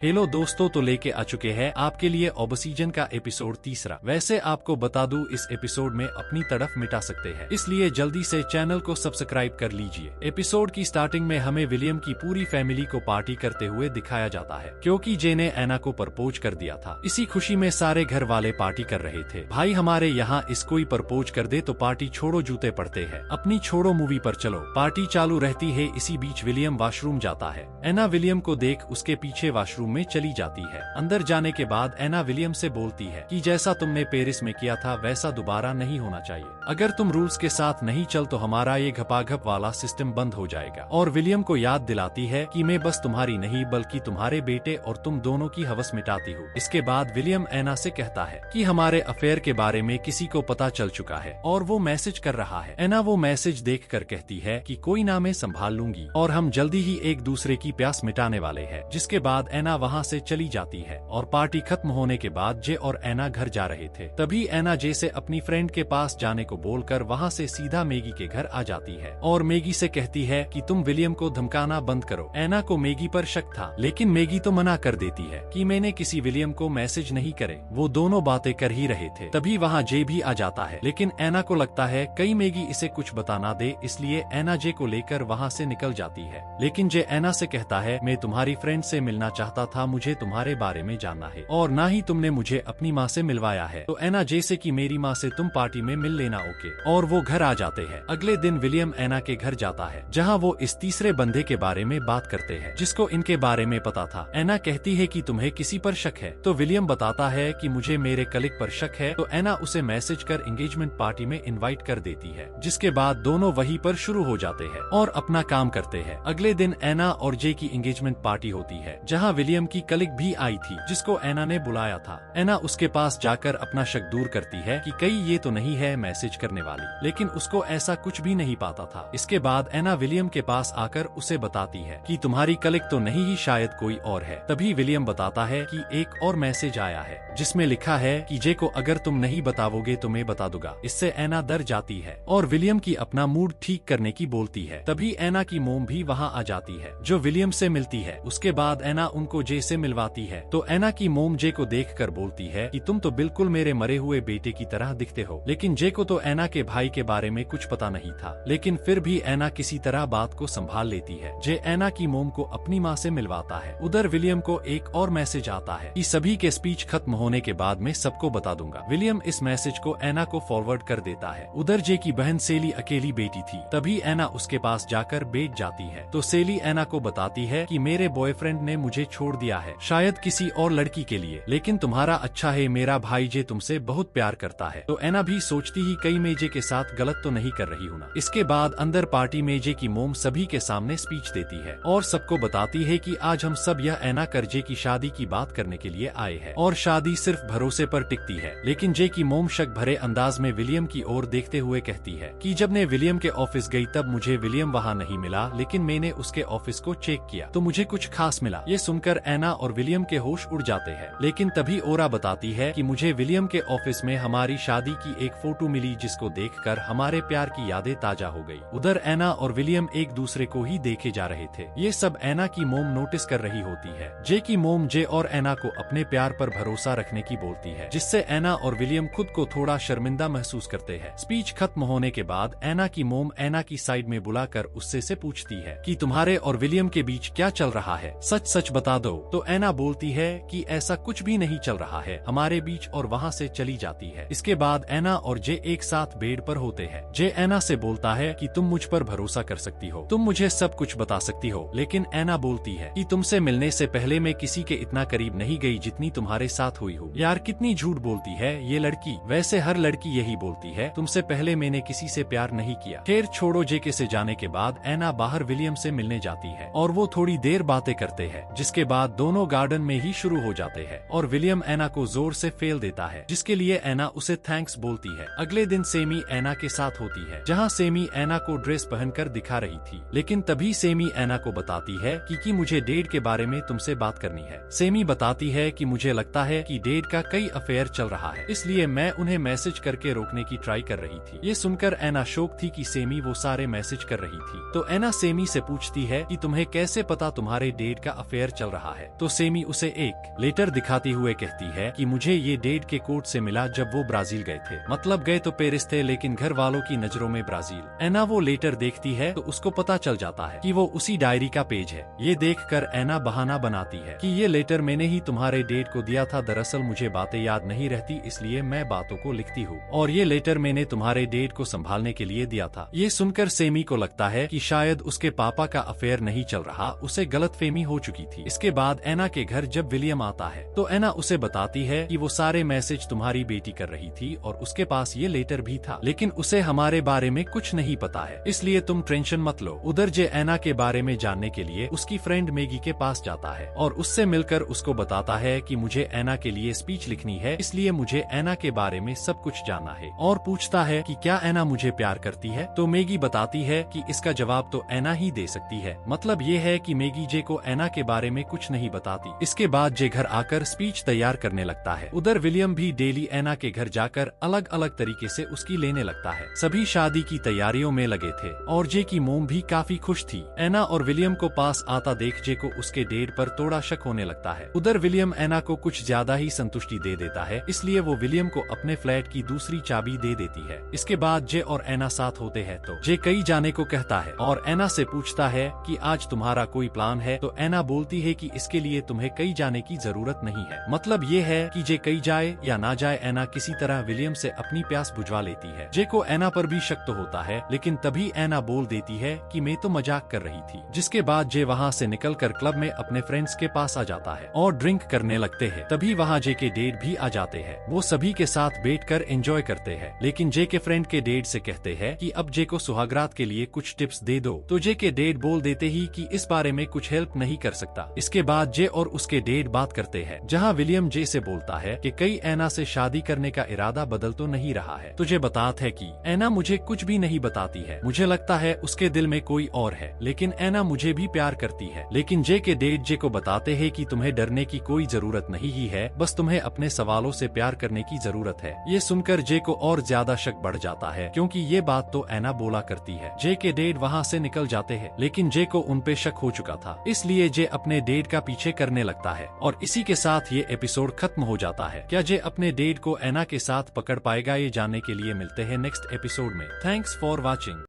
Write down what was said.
Hello दोस्तों, तो लेके आ चुके हैं आपके लिए ऑब्सीजन का एपिसोड 3। वैसे आपको बता दूं, इस एपिसोड में अपनी तड़फ मिटा सकते हैं, इसलिए जल्दी से चैनल को सब्सक्राइब कर लीजिए। एपिसोड की स्टार्टिंग में हमें विलियम की पूरी फैमिली को पार्टी करते हुए दिखाया जाता है, क्योंकि जे ने एना को प्रपोज कर दिया था। इसी खुशी में सारे घर वाले पार्टी कर रहे थे। भाई हमारे यहाँ इस कोई प्रपोज कर दे तो पार्टी छोड़ो जूते पड़ते हैं, अपनी छोड़ो मूवी पर चलो। पार्टी चालू रहती है। इसी बीच विलियम वॉशरूम जाता है। एना विलियम को देख उसके पीछे वॉशरूम में चली जाती है। अंदर जाने के बाद एना विलियम से बोलती है कि जैसा तुमने पेरिस में किया था वैसा दोबारा नहीं होना चाहिए। अगर तुम रूल्स के साथ नहीं चल तो हमारा ये घपाघप वाला सिस्टम बंद हो जाएगा। और विलियम को याद दिलाती है कि मैं बस तुम्हारी नहीं बल्कि तुम्हारे बेटे और तुम दोनों की हवस मिटाती हूँ। इसके बाद विलियम एना से कहता है कि हमारे अफेयर के बारे में किसी को पता चल चुका है और वो मैसेज कर रहा है। एना वो मैसेज देख कर कहती है कि कोई ना, मैं संभाल लूंगी और हम जल्दी ही एक दूसरे की प्यास मिटाने वाले हैं। जिसके बाद एना वहाँ से चली जाती है। और पार्टी खत्म होने के बाद जे और एना घर जा रहे थे, तभी एना जे से अपनी फ्रेंड के पास जाने को बोलकर वहाँ से सीधा मैगी के घर आ जाती है और मैगी से कहती है कि तुम विलियम को धमकाना बंद करो। एना को मैगी पर शक था, लेकिन मैगी तो मना कर देती है कि मैंने किसी विलियम को मैसेज नहीं करे, वो दोनों बातें कर ही रहे थे। तभी वहाँ जे भी आ जाता है, लेकिन एना को लगता है कहीं मैगी इसे कुछ बता ना दे, इसलिए एना जे को लेकर वहाँ से निकल जाती है। लेकिन जे एना से कहता है मैं तुम्हारी फ्रेंड से मिलना चाहता था, मुझे तुम्हारे बारे में जानना है और ना ही तुमने मुझे अपनी माँ से मिलवाया है। तो एना जैसे कि मेरी माँ से तुम पार्टी में मिल लेना, ओके। और वो घर आ जाते हैं। अगले दिन विलियम एना के घर जाता है, जहाँ वो इस तीसरे बंदे के बारे में बात करते हैं जिसको इनके बारे में पता था। एना कहती है कि तुम्हें किसी पर शक है, तो विलियम बताता है कि मुझे मेरे कलीग पर शक है। तो एना उसे मैसेज कर एंगेजमेंट पार्टी में इन्वाइट कर देती है, जिसके बाद दोनों वहीं पर शुरू हो जाते हैं और अपना काम करते हैं। अगले दिन एना और जे की एंगेजमेंट पार्टी होती है, जहाँ विलियम की कलीग भी आई थी जिसको एना ने बुलाया था। एना उसके पास जाकर अपना शक दूर करती है कि कहीं ये तो नहीं है मैसेज करने वाली, लेकिन उसको ऐसा कुछ भी नहीं पाता था। इसके बाद एना विलियम के पास आकर उसे बताती है कि तुम्हारी कलीग तो नहीं ही, शायद कोई और है। तभी विलियम बताता है कि एक और मैसेज आया है जिसमें लिखा है कि जे को अगर तुम नहीं बताओगे तो मैं बता दूंगा। इससे एना डर जाती है और विलियम की अपना मूड ठीक करने की बोलती है। तभी एना की मोम भी वहाँ आ जाती है, जो विलियम से मिलती है। उसके बाद एना उनको जे से मिलवाती है। तो एना की मोम जे को देखकर बोलती है कि तुम तो बिल्कुल मेरे मरे हुए बेटे की तरह दिखते हो। लेकिन जे को तो एना के भाई के बारे में कुछ पता नहीं था, लेकिन फिर भी एना किसी तरह बात को संभाल लेती है। जे एना की मोम को अपनी माँ से मिलवाता है। उधर विलियम को एक और मैसेज आता है कि सभी के स्पीच खत्म होने के बाद मैं सबको बता दूंगा। विलियम इस मैसेज को एना को फॉरवर्ड कर देता है। उधर जे की बहन सेली अकेली बेटी थी, तभी एना उसके पास जाकर बैठ जाती है। तो सेली एना को बताती है कि मेरे बॉयफ्रेंड ने मुझे छोड़ दिया है, शायद किसी और लड़की के लिए, लेकिन तुम्हारा अच्छा है, मेरा भाई जे तुमसे बहुत प्यार करता है। तो एना भी सोचती ही कहीं मैं जे के साथ गलत तो नहीं कर रही हूँ ना। इसके बाद अंदर पार्टी में जे की मोम सभी के सामने स्पीच देती है और सबको बताती है कि आज हम सब यह एना कर जे की शादी की बात करने के लिए आए हैं और शादी सिर्फ भरोसे पर टिकती है। लेकिन जे की मोम शक भरे अंदाज में विलियम की ओर देखते हुए कहती है कि जब मैं विलियम के ऑफिस गई तब मुझे विलियम वहाँ नहीं मिला, लेकिन मैंने उसके ऑफिस को चेक किया तो मुझे कुछ खास मिला। ये सुनकर एना और विलियम के होश उड़ जाते हैं। लेकिन तभी ओरा बताती है कि मुझे विलियम के ऑफिस में हमारी शादी की एक फोटो मिली, जिसको देखकर हमारे प्यार की यादें ताजा हो गई। उधर एना और विलियम एक दूसरे को ही देखे जा रहे थे। ये सब एना की मोम नोटिस कर रही होती है। जे की मोम जे और एना को अपने प्यार पर भरोसा रखने की बोलती है, जिससे एना और विलियम खुद को थोड़ा शर्मिंदा महसूस करते हैं। स्पीच खत्म होने के बाद एना की मोम एना की साइड में बुलाकर उससे से पूछती है कि तुम्हारे और विलियम के बीच क्या चल रहा है, सच सच बता दो। तो एना बोलती है कि ऐसा कुछ भी नहीं चल रहा है हमारे बीच, और वहाँ से चली जाती है। इसके बाद एना और जे एक साथ बेड पर होते हैं। जे एना से बोलता है कि तुम मुझ पर भरोसा कर सकती हो, तुम मुझे सब कुछ बता सकती हो। लेकिन एना बोलती है कि तुमसे मिलने से पहले मैं किसी के इतना करीब नहीं गई जितनी तुम्हारे साथ हुई हूँ। यार कितनी झूठ बोलती है ये लड़की, वैसे हर लड़की यही बोलती है, तुमसे पहले मैंने किसी से प्यार नहीं किया। खैर छोड़ो। जे के से जाने के बाद एना बाहर विलियम से मिलने जाती है और वो थोड़ी देर बातें करते हैं, जिसके बाद दोनों गार्डन में ही शुरू हो जाते हैं और विलियम एना को जोर से फेल देता है, जिसके लिए एना उसे थैंक्स बोलती है। अगले दिन सेमी एना के साथ होती है, जहाँ सेमी एना को ड्रेस पहनकर दिखा रही थी। लेकिन तभी सेमी एना को बताती है कि मुझे डेड के बारे में तुमसे बात करनी है। सेमी बताती है कि मुझे लगता है कि डेड का कई अफेयर चल रहा है, इसलिए मैं उन्हें मैसेज करके रोकने की ट्राई कर रही थी। ये सुनकर एना शौक थी कि सेमी वो सारे मैसेज कर रही थी। तो एना सेमी से पूछती है कि तुम्हें कैसे पता तुम्हारे डेड का अफेयर चल रहा रहा है। तो सेमी उसे एक लेटर दिखाते हुए कहती है कि मुझे ये डैड के कोर्ट से मिला जब वो ब्राजील गए थे। मतलब गए तो पेरिस थे, लेकिन घर वालों की नजरों में ब्राजील। एना वो लेटर देखती है तो उसको पता चल जाता है कि वो उसी डायरी का पेज है। ये देखकर एना बहाना बनाती है कि ये लेटर मैंने ही तुम्हारे डैड को दिया था, दरअसल मुझे बातें याद नहीं रहती इसलिए मैं बातों को लिखती हूँ, और ये लेटर मैंने तुम्हारे डैड को संभालने के लिए दिया था। ये सुनकर सेमी को लगता है कि शायद उसके पापा का अफेयर नहीं चल रहा, उसे गलतफहमी हो चुकी थी। इसके बाद एना के घर जब विलियम आता है तो एना उसे बताती है कि वो सारे मैसेज तुम्हारी बेटी कर रही थी और उसके पास ये लेटर भी था, लेकिन उसे हमारे बारे में कुछ नहीं पता है, इसलिए तुम टेंशन मत लो। उधर जे एना के बारे में जानने के लिए उसकी फ्रेंड मैगी के पास जाता है और उससे मिलकर उसको बताता है कि मुझे एना के लिए स्पीच लिखनी है, इसलिए मुझे एना के बारे में सब कुछ जानना है, और पूछता है कि क्या एना मुझे प्यार करती है। तो मैगी बताती है कि इसका जवाब तो एना ही दे सकती है। मतलब ये है कि मैगी जे को एना के बारे में कुछ नहीं बताती। इसके बाद जे घर आकर स्पीच तैयार करने लगता है। उधर विलियम भी डेली एना के घर जाकर अलग अलग तरीके से उसकी लेने लगता है। सभी शादी की तैयारियों में लगे थे और जे की मोम भी काफी खुश थी। एना और विलियम को पास आता देख जे को उसके डेड पर थोड़ा शक होने लगता है। उधर विलियम एना को कुछ ज्यादा ही संतुष्टि दे देता है, इसलिए वो विलियम को अपने फ्लैट की दूसरी चाबी दे देती है। इसके बाद जे और एना साथ होते हैं तो जे कहीं जाने को कहता है और एना से पूछता है कि आज तुम्हारा कोई प्लान है। तो एना बोलती है कि इसके लिए तुम्हें कहीं जाने की जरूरत नहीं है। मतलब ये है कि जे कहीं जाए या ना जाए, एना किसी तरह विलियम से अपनी प्यास बुझवा लेती है। जे को एना पर भी शक तो होता है, लेकिन तभी एना बोल देती है कि मैं तो मजाक कर रही थी। जिसके बाद जे वहाँ से निकलकर क्लब में अपने फ्रेंड्स के पास आ जाता है और ड्रिंक करने लगते हैं। तभी वहाँ जे के डैड भी आ जाते हैं। वो सभी के साथ बैठकर एंजॉय करते हैं, लेकिन जे के फ्रेंड के डैड से कहते हैं कि अब जे को सुहागरात के लिए कुछ टिप्स दे दो। तो जे के डैड बोल देते ही कि इस बारे में कुछ हेल्प नहीं कर सकता। इसके बाद जे और उसके डैड बात करते हैं, जहाँ विलियम जे से बोलता है कि कई एना से शादी करने का इरादा बदल तो नहीं रहा है। तुझे बताता है कि एना मुझे कुछ भी नहीं बताती है, मुझे लगता है उसके दिल में कोई और है, लेकिन एना मुझे भी प्यार करती है। लेकिन जे के डैड जे को बताते हैं कि तुम्हें डरने की कोई जरूरत नहीं ही है, बस तुम्हें अपने सवालों से प्यार करने की जरूरत है। ये सुनकर जे को और ज्यादा शक बढ़ जाता है, क्योंकि ये बात तो एना बोला करती है। जे के डैड वहाँ से निकल जाते हैं, लेकिन जे को उन पे शक हो चुका था, इसलिए जे अपने डैड का पीछे करने लगता है। और इसी के साथ ये एपिसोड खत्म हो जाता है। क्या जे अपने डैड को एना के साथ पकड़ पाएगा, ये जानने के लिए मिलते हैं नेक्स्ट एपिसोड में। Thanks for watching.